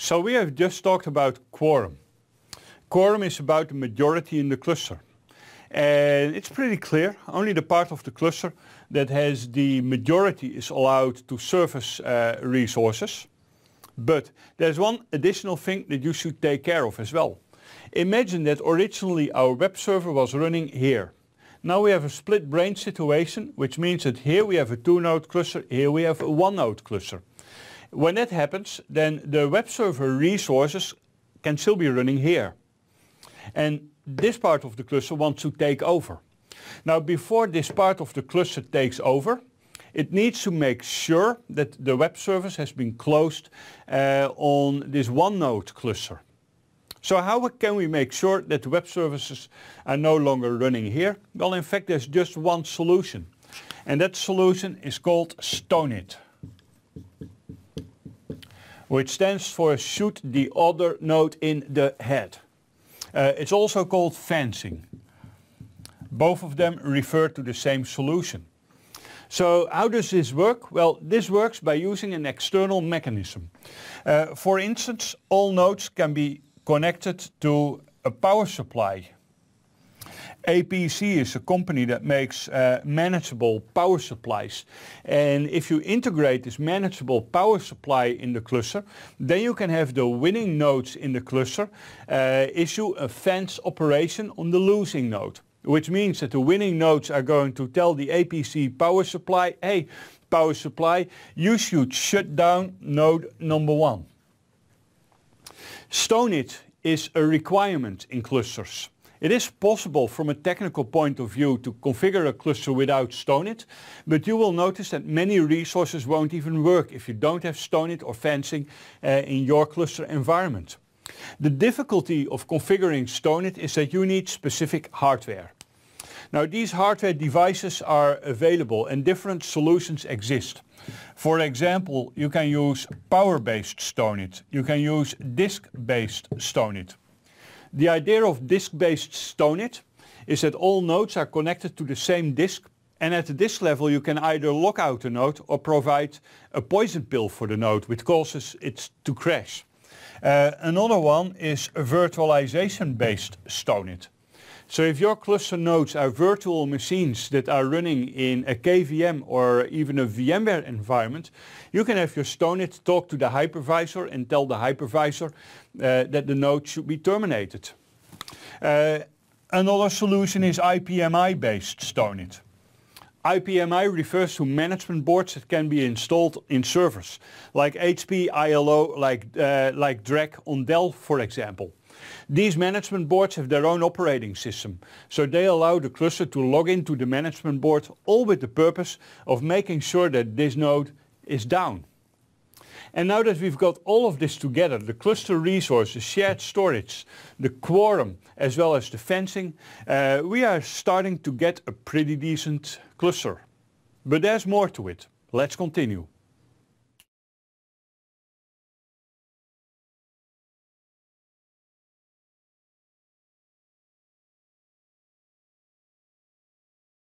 So we have just talked about quorum. Quorum is about the majority in the cluster. And it's pretty clear, only the part of the cluster that has the majority is allowed to service resources. But there's one additional thing that you should take care of as well. Imagine that originally our web server was running here. Now we have a split brain situation, which means that here we have a 2-node cluster, here we have a 1-node cluster. When that happens, then the web server resources can still be running here. And this part of the cluster wants to take over. Now before this part of the cluster takes over, it needs to make sure that the web service has been closed on this 1-node cluster. So how can we make sure that the web services are no longer running here? Well, in fact, there's just one solution. And that solution is called STONIT, which stands for shoot the other node in the head. It's also called fencing. Both of them refer to the same solution. So how does this work? Well, this works by using an external mechanism. For instance, all nodes can be connected to a power supply. APC is a company that makes manageable power supplies. And if you integrate this manageable power supply in the cluster, then you can have the winning nodes in the cluster issue a fence operation on the losing node. Which means that the winning nodes are going to tell the APC power supply, hey, power supply, you should shut down node number 1. STONIT is a requirement in clusters. It is possible from a technical point of view to configure a cluster without STONIT, but you will notice that many resources won't even work if you don't have STONIT or fencing in your cluster environment. The difficulty of configuring STONIT is that you need specific hardware. Now these hardware devices are available and different solutions exist. For example, you can use power-based STONIT. You can use disk-based STONIT. The idea of disk-based STONIT is that all nodes are connected to the same disk, and at the disk level you can either lock out the node or provide a poison pill for the node which causes it to crash. Another one is a virtualization-based STONIT. So if your cluster nodes are virtual machines that are running in a KVM or even a VMware environment, you can have your STONIT talk to the hypervisor and tell the hypervisor that the node should be terminated. Another solution is IPMI-based STONIT. IPMI refers to management boards that can be installed in servers, like HP, ILO, like DRAC on Dell, for example. These management boards have their own operating system, so they allow the cluster to log into the management board, all with the purpose of making sure that this node is down. And now that we've got all of this together, the cluster resources, shared storage, the quorum, as well as the fencing, we are starting to get a pretty decent cluster. But there's more to it. Let's continue.